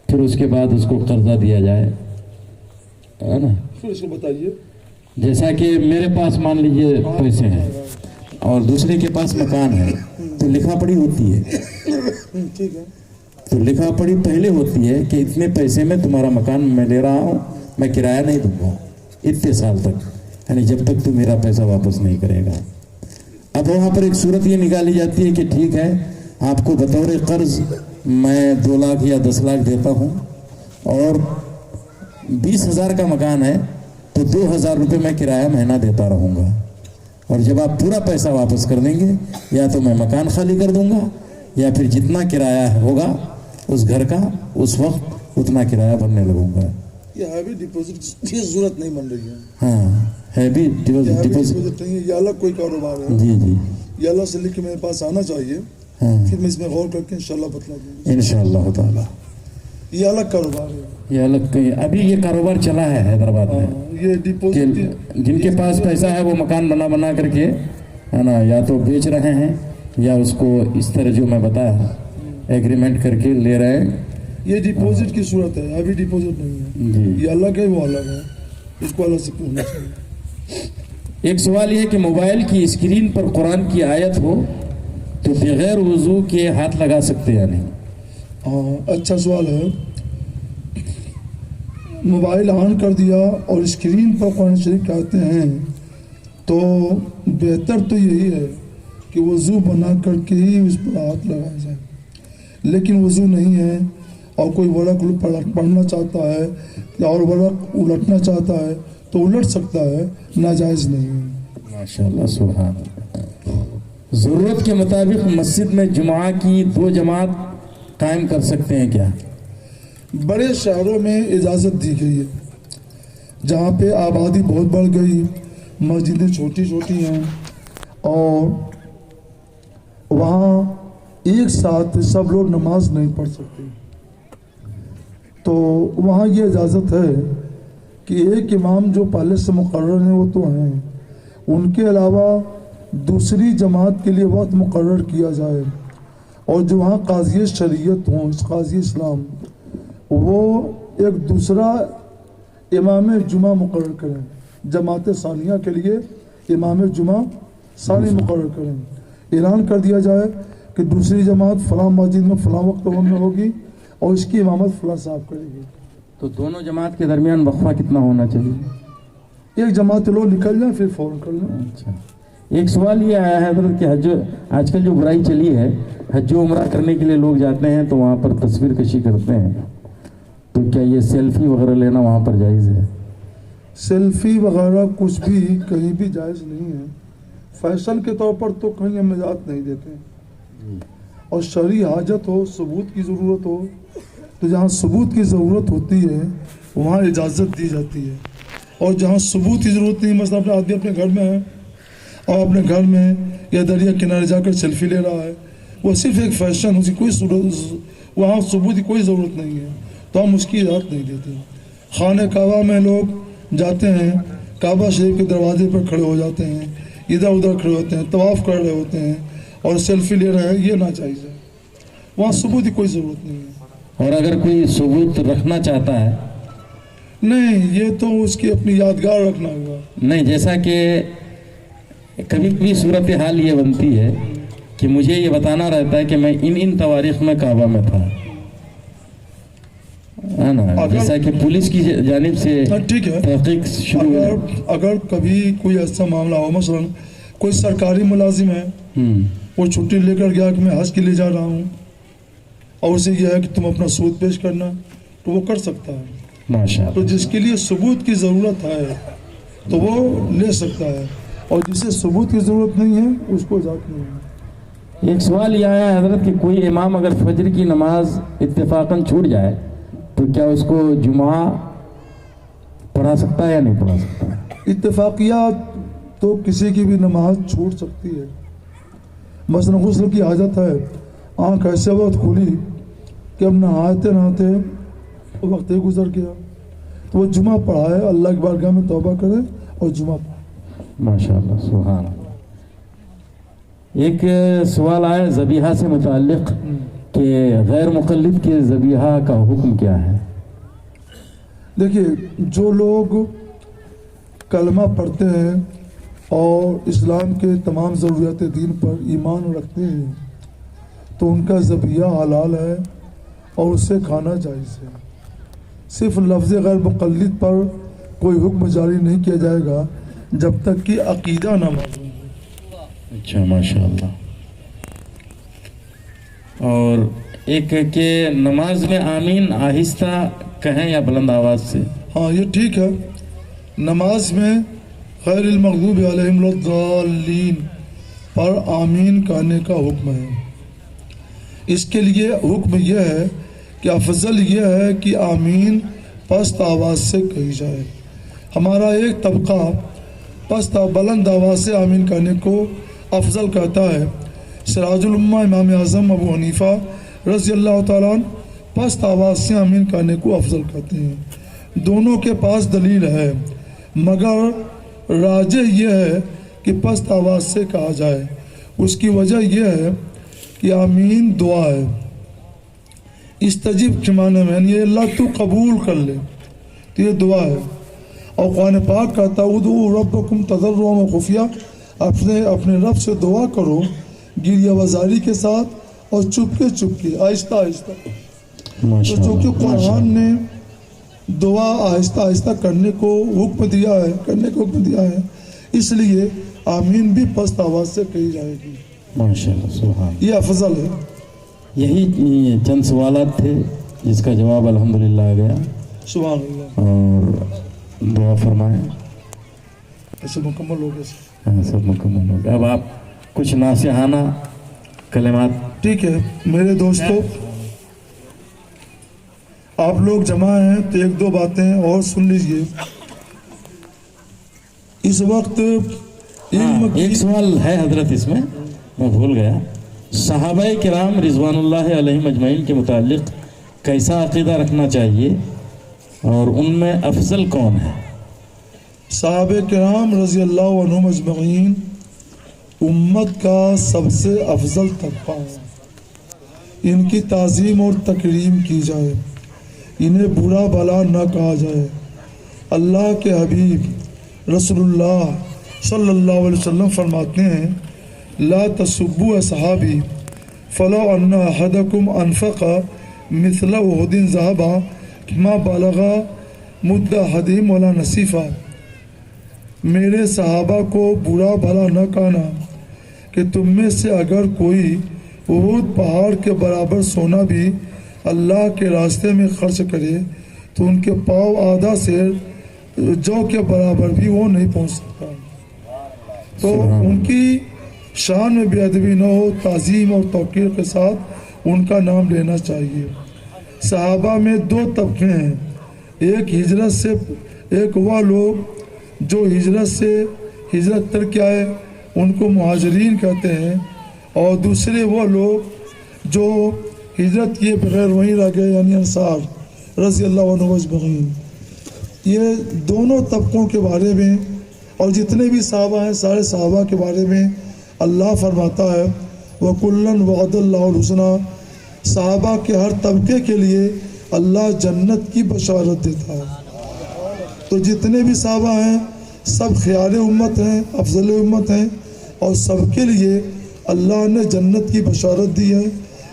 پھر اس کے بعد اس کو قرضہ دیا جائے، ہے نا؟ پھر اس کو بتائیے. جیسا کہ میرے پاس مان لیجیے پیسے ہیں اور دوسرے کے پاس مکان ہے تو لکھا پڑھی ہوتی ہے. ٹھیک ہے. تو لکھا پڑھی پہلے ہوتی ہے کہ اتنے پیسے میں تمہارا مکان میں لے رہا ہوں، میں کرایہ نہیں دوں گا اتنے سال تک، یعنی جب تک تو میرا پیسہ واپس نہیں کرے گا. اب وہاں پر ایک صورت یہ نکالی جاتی ہے کہ ٹھیک ہے آپ کو بطور قرض میں 2 لاکھ یا 10 لاکھ دیتا ہوں اور 20,000 کا مکان ہے تو 2,000 روپے میں کرایہ مہینہ دیتا رہوں گا، اور جب آپ پورا پیسہ واپس کر دیں گے یا تو میں مکان خالی کر دوں گا یا پھر جتنا کرایہ ہوگا اس گھر کا اس وقت اتنا کرایہ بھرنے لگوں گا. یہ ہیوی ڈپازٹ کی ضرورت نہیں بن رہی ہے. ہاں ہیوی ڈپازٹ نہیں ہے، یہ الگ کوئی کاروبار ہے. جی جی یہ اللہ سے لکھ کے میرے پاس آنا چاہیے، ہاں پھر میں اس میں غور کر کے انشاءاللہ بتلا دوں گا. انشاءاللہ تعالی. یہ الگ کاروبار ہے. یہ الگ ابھی یہ کاروبار چلا ہے حیدرآباد میں یہ کہ ڈپازٹ جن کے پاس پیسہ ہے وہ مکان بنا کر کے ہے نا یا تو بیچ رہے ہیں یا اس کو اس طرح جو میں بتایا ایگریمنٹ کر کے لے رہے ہیں. یہ ڈپازٹ کی صورت ہے، ابھی ڈپازٹ نہیں ہے. جی. یہ الگ ہے وہ الگ ہے، اس کو اللہ سے پوچھنا چاہیے. ایک سوال یہ ہے کہ موبائل کی اسکرین پر قرآن کی آیت ہو تو بغیر وضو کے ہاتھ لگا سکتے یا نہیں؟ ہاں اچھا سوال ہے. موبائل آن کر دیا اور اسکرین پر قرآن شریف کہتے ہیں تو بہتر تو یہی ہے کہ وضو بنا کر کے ہی اس پر ہاتھ لگایا جائے. لیکن وضو نہیں ہے اور کوئی ورق پڑھنا چاہتا ہے یا اور ورق الٹنا چاہتا ہے تو الٹ سکتا ہے، ناجائز نہیں ہے. ماشاءاللہ سبحان اللہ. ضرورت کے مطابق مسجد میں جمعہ کی 2 جماعت قائم کر سکتے ہیں کیا؟ بڑے شہروں میں اجازت دی گئی ہے، جہاں پہ آبادی بہت بڑھ گئی، مسجدیں چھوٹی چھوٹی ہیں اور وہاں ایک ساتھ سب لوگ نماز نہیں پڑھ سکتے، تو وہاں یہ اجازت ہے کہ ایک امام جو پہلے سے مقرر ہیں وہ تو ہیں، ان کے علاوہ دوسری جماعت کے لیے وقت مقرر کیا جائے اور جو وہاں قاضی شریعت ہوں، قاضی اسلام، وہ ایک دوسرا امام جمعہ مقرر کریں. جماعت ثانیہ کے لیے امام جمعہ ثانی مقرر کریں. اعلان کر دیا جائے کہ دوسری جماعت فلاں مسجد میں فلاں وقت میں ہوگی اور اس کی امامت فلاں صاحب کرے گی. تو دونوں جماعت کے درمیان وقفہ کتنا ہونا چاہیے؟ ایک جماعت لوگ نکل جائیں پھر فوراً کر لیں. اچھا. ایک سوال یہ آیا ہے حضرت کہ حج آج کل جو برائی چلی ہے، حج و عمرہ کرنے کے لیے لوگ جاتے ہیں تو وہاں پر تصویر کشی کرتے ہیں، تو کیا یہ سیلفی وغیرہ لینا وہاں پر جائز ہے؟ سیلفی وغیرہ کچھ بھی کہیں بھی جائز نہیں ہے. فیشن کے طور پر تو کہیں ہم اجازت نہیں دیتے ہیں، اور شرعی حاجت ہو، ثبوت کی ضرورت ہو تو جہاں ثبوت کی ضرورت ہوتی ہے وہاں اجازت دی جاتی ہے، اور جہاں ثبوت کی ضرورت نہیں، مثلا اپنے آدمی اپنے گھر میں ہے اور اپنے گھر میں یا دریا کنارے جا کر سیلفی لے رہا ہے، وہ صرف ایک فیشن، اس کی کوئی صورت وہاں ثبوت کی کوئی ضرورت نہیں ہے، تو ہم اس کی اجازت نہیں دیتے. خانہ کعبہ میں لوگ جاتے ہیں، کعبہ شریف کے دروازے پر کھڑے ہو جاتے ہیں، ادھر ادھر کھڑے ہوتے ہیں، طواف کر رہے ہوتے ہیں اور سیلفی لے رہے ہیں، یہ ناجائز ہے. وہاں ثبوت کی کوئی ضرورت نہیں ہے. اور اگر کوئی ثبوت رکھنا چاہتا ہے؟ نہیں، یہ تو اس کی اپنی یادگار رکھنا ہوگا. نہیں، جیسا کہ کبھی کبھی صورتحال یہ بنتی ہے کہ مجھے یہ بتانا رہتا ہے کہ میں ان تواریخ میں کعبہ میں تھا، ہے نا، جیسا کہ پولیس کی جانب سے ٹھیک ہے، تحقیق شروع ہے. اگر کبھی کوئی ایسا معاملہ ہو، مثلا کوئی سرکاری ملازم ہے، وہ چھٹی لے کر گیا کہ میں حج کے لیے جا رہا ہوں اور اسے یہ ہے کہ تم اپنا ثبوت پیش کرنا، تو وہ کر سکتا ہے. ماشاءاللہ. تو جس کے لیے ثبوت کی ضرورت ہے تو وہ لے سکتا ہے، اور جسے ثبوت کی ضرورت نہیں ہے اس کو اجازت نہیں ہے. ایک سوال یہ آیا ہے حضرت کہ کوئی امام اگر فجر کی نماز اتفاقاً چھوٹ جائے تو کیا اس کو جمعہ پڑھا سکتا ہے یا نہیں پڑھا سکتا؟ اتفاقیات تو کسی کی بھی نماز چھوٹ سکتی ہے. مثلا غسل کی حاجت ہے، آنکھ ایسے وقت کھلی کہ اب نہاتے وقت ہی گزر گیا، تو وہ جمعہ پڑھائے، اللہ کی بارگاہ میں توبہ کرے اور جمعہ پڑھائے. ماشاءاللہ سبحان اللہ. ایک سوال آیا ذبیحہ سے متعلق کہ غیر مقلد کے ذبیحہ کا حکم کیا ہے؟ دیکھیے، جو لوگ کلمہ پڑھتے ہیں اور اسلام کے تمام ضروریات دین پر ایمان رکھتے ہیں تو ان کا ذبیحہ حلال ہے اور اسے کھانا جائز ہے۔ صرف لفظ غیر مقلد پر کوئی حکم جاری نہیں کیا جائے گا جب تک کہ عقیدہ نہ معلوم ہو۔ اچھا، ماشاء اللہ۔ اور ایک ہے کہ نماز میں آمین آہستہ کہیں یا بلند آواز سے؟ ہاں، یہ ٹھیک ہے۔ نماز میں غیر المغضوب علیہم الضالین پر آمین کہنے کا حکم ہے۔ اس کے لیے حکم یہ ہے کہ افضل یہ ہے کہ آمین پست آواز سے کہی جائے۔ ہمارا ایک طبقہ پست بلند آواز سے آمین کہنے کو افضل کہتا ہے۔ سراج الامہ امام اعظم ابو حنیفہ رضی اللہ تعالیٰ عنہ پست آواز سے آمین کہنے کو افضل کہتے ہیں۔ دونوں کے پاس دلیل ہے، مگر راجح یہ ہے کہ پست آواز سے کہا جائے۔ اس کی وجہ یہ ہے کہ آمین دعا ہے، استجب کے معنی میں، یعنی اللہ تو قبول کر لے، تو یہ دعا ہے۔ اور قرآن پاک کہتا ہے ادعوا ربکم تضرعا وخفیہ، اپنے رب سے دعا کرو گریہ وزاری کے ساتھ اور چپکے چپکے، آہستہ آہستہ۔ تو چونکہ قرآن نے دعا آہستہ آہستہ کرنے کو حکم دیا ہے، اس لیے آمین بھی پست آواز سے کہی جائے گی۔ ماشاءاللہ، سبحان۔ یہ افضل ہے۔ یہی چند سوالات تھے جس کا جواب الحمدللہ آ گیا، سبحان اللہ۔ اور دعا فرمائیں۔ ایسے مکمل ہو گیا۔ ہاں، سب مکمل ہو گیا۔ اب آپ کچھ ناصحانہ کلمات۔ ٹھیک ہے میرے دوستو، آپ لوگ جمع ہیں تو ایک دو باتیں اور سن لیجئے۔ اس وقت ایک سوال ہے حضرت، اس میں میں بھول گیا، صحابہ کرام رضوان اللہ علیہم اجمعین کے متعلق کیسا عقیدہ رکھنا چاہیے اور ان میں افضل کون ہے؟ صحابہ کرام رضی اللہ عنہم اجمعین امت کا سب سے افضل طبقہ ہے۔ ان کی تعظیم اور تکریم کی جائے، انہیں برا بھلا نہ کہا جائے۔ اللہ کے حبیب رسول اللہ صلی اللہ علیہ وسلم فرماتے ہیں لا تسبوا اصحابی فلو ان احدکم انفق مثل احد ذهبا ما بلغ مد احدهم ولا نصیفا۔ میرے صحابہ کو برا بھلا نہ کہنا کہ تم میں سے اگر کوئی احد پہاڑ کے برابر سونا بھی اللہ کے راستے میں خرچ کرے تو ان کے پاؤں آدھا سے جو کے برابر بھی وہ نہیں پہنچ سکتا۔ تو ان کی شان میں بے ادبی نہ ہو، تعظیم اور توقیر کے ساتھ ان کا نام لینا چاہیے۔ صحابہ میں دو طبقے ہیں، ایک ہجرت سے، ایک وہ لوگ جو ہجرت کر کے آئے ان کو مہاجرین کہتے ہیں، اور دوسرے وہ لوگ جو ہجرت کیے بغیر وہیں رہ گئے، یعنی انصار رضی اللہ عنہ اجمعین۔ یہ دونوں طبقوں کے بارے میں اور جتنے بھی صحابہ ہیں سارے صحابہ کے بارے میں اللہ فرماتا ہے وَكُلًّا وَعَدَ اللَّهُ الْحُسْنَىٰ، صحابہ کے ہر طبقے کے لیے اللہ جنت کی بشارت دیتا ہے۔ تو جتنے بھی صحابہ ہیں سب خیار امت ہیں، افضل امت ہیں، اور سب کے لیے اللہ نے جنت کی بشارت دی ہے۔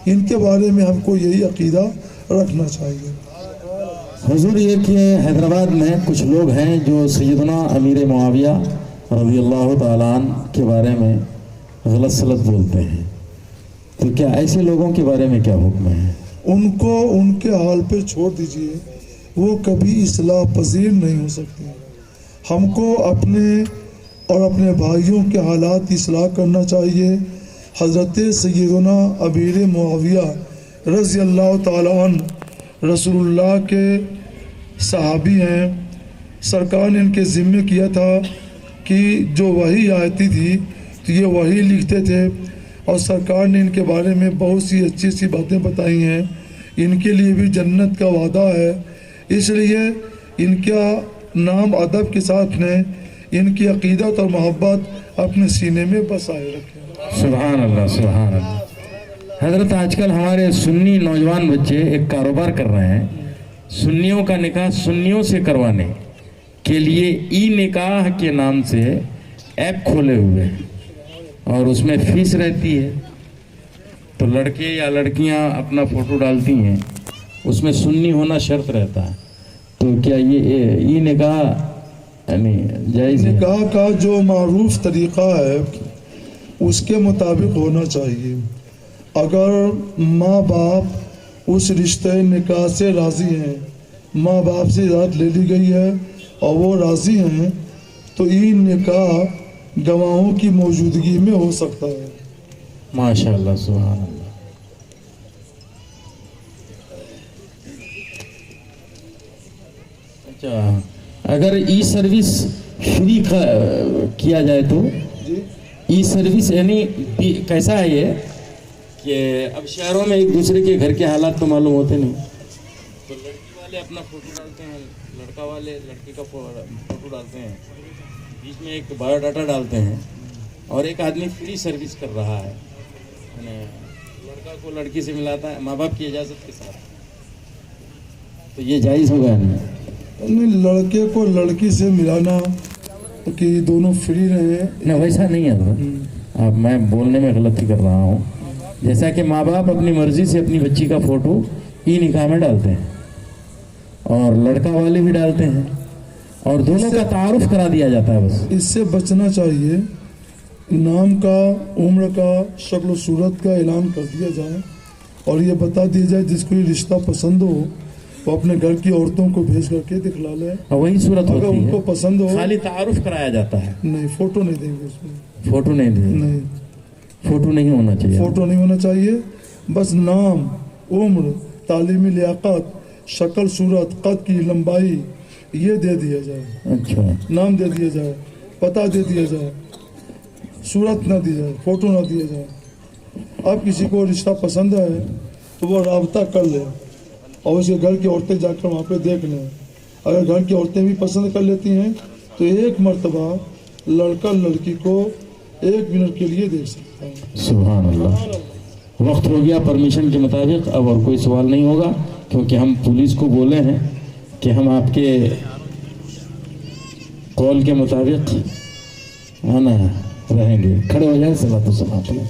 ان کے بارے میں ہم کو یہی عقیدہ رکھنا چاہیے۔ حضور، یہ کہ حیدرآباد میں کچھ لوگ ہیں جو سیدنا امیر معاویہ رضی اللہ تعالیٰ عنہ کے بارے میں غلط سلط بولتے ہیں، تو کیا ایسے لوگوں کے بارے میں کیا حکم ہے؟ ان کو ان کے حال پہ چھوڑ دیجئے، وہ کبھی اصلاح پذیر نہیں ہو سکتے۔ ہم کو اپنے اور اپنے بھائیوں کے حالات کی اصلاح کرنا چاہیے۔ حضرت سیدنا امیر معاویہ رضی اللہ تعالیٰ عنہ رسول اللہ کے صحابی ہیں۔ سرکار نے ان کے ذمہ کیا تھا کہ جو وحی آتی تھی تو یہ وحی لکھتے تھے، اور سرکار نے ان کے بارے میں بہت سی اچھی سی باتیں بتائی ہیں۔ ان کے لیے بھی جنت کا وعدہ ہے، اس لیے ان کا نام ادب کے ساتھ نے ان کی عقیدت اور محبت اپنے سینے میں بسائے رکھیں۔ سبحان اللہ سبحان اللہ۔ حضرت آج کل ہمارے سنی نوجوان بچے ایک کاروبار کر رہے ہیں، سنیوں کا نکاح سنیوں سے کروانے کے لیے ای نکاح کے نام سے ایپ کھولے ہوئے ہیں، اور اس میں فیس رہتی ہے، تو لڑکے یا لڑکیاں اپنا فوٹو ڈالتی ہیں، اس میں سنی ہونا شرط رہتا ہے، تو کیا یہ ای نکاح یعنی جائز ہے؟ نکاح کا جو معروف طریقہ ہے اس کے مطابق ہونا چاہیے۔ اگر ماں باپ اس رشتے نکاح سے راضی ہیں، ماں باپ سے اجازت لے لی گئی ہے اور وہ راضی ہیں، تو یہ نکاح گواہوں کی موجودگی میں ہو سکتا ہے۔ ماشاء اللہ سبحان اللہ۔ اچھا، اگر ای سروس فری کیا جائے تو جی ای سروس یعنی کیسا ہے یہ کہ اب شہروں میں ایک دوسرے کے گھر کے حالات تو معلوم ہوتے نہیں، تو لڑکی والے اپنا فوٹو ڈالتے ہیں، لڑکا والے لڑکی کا فوٹو ڈالتے ہیں، بیچ میں ایک بایو ڈاٹا ڈالتے ہیں، اور ایک آدمی فری سروس کر رہا ہے، یعنی لڑکا کو لڑکی سے ملاتا ہے ماں باپ کی اجازت کے ساتھ، تو یہ جائز ہوگا نہیں؟ لڑکے کو لڑکی سے ملانا کہ دونوں فری رہیں، نہ ویسا نہیں ہے حضرت، اب میں بولنے میں غلطی کر رہا ہوں، جیسا کہ ماں باپ اپنی مرضی سے اپنی بچی کا فوٹو ای نکاح میں ڈالتے ہیں اور لڑکا والے بھی ڈالتے ہیں، اور دونوں کا تعارف کرا دیا جاتا ہے، بس اس سے بچنا چاہیے۔ نام کا، عمر کا، شکل و صورت کا اعلان کر دیا جائے اور یہ بتا دیا جائے جس کو یہ رشتہ پسند ہو وہ اپنے گھر کی عورتوں کو بھیج کر کے دکھلا لے، وہی صورت اگر ہوتی ان کو ہے، پسند ہو۔ خالی تعارف کرایا جاتا ہے، نہیں، فوٹو نہیں دیں گے اس میں، فوٹو نہیں دیں، نہیں، فوٹو نہیں ہونا چاہیے، فوٹو نہیں ہونا چاہیے، بس نام، عمر، تعلیمی لیاقت، شکل صورت، قد کی لمبائی یہ دے دیا جائے، اچھا نام دے دیا جائے، پتہ دے دیا جائے، صورت نہ دی جائے، فوٹو نہ دیا جائے۔ اب کسی کو رشتہ پسند ہے تو وہ رابطہ کر لے اور اس کے گھر کی عورتیں جا کر وہاں پہ دیکھ لیں، اگر گھر کی عورتیں بھی پسند کر لیتی ہیں تو ایک مرتبہ لڑکا لڑکی کو 1 منٹ کے لیے دیکھ سکتا ہے۔ سبحان اللہ۔ وقت ہو گیا پرمیشن کے مطابق، اب اور کوئی سوال نہیں ہوگا، کیونکہ ہم پولیس کو بولے ہیں کہ ہم آپ کے کال کے مطابق آنا رہیں گے۔ کھڑے ہو جائیں، صلاۃ و سلام علیہ۔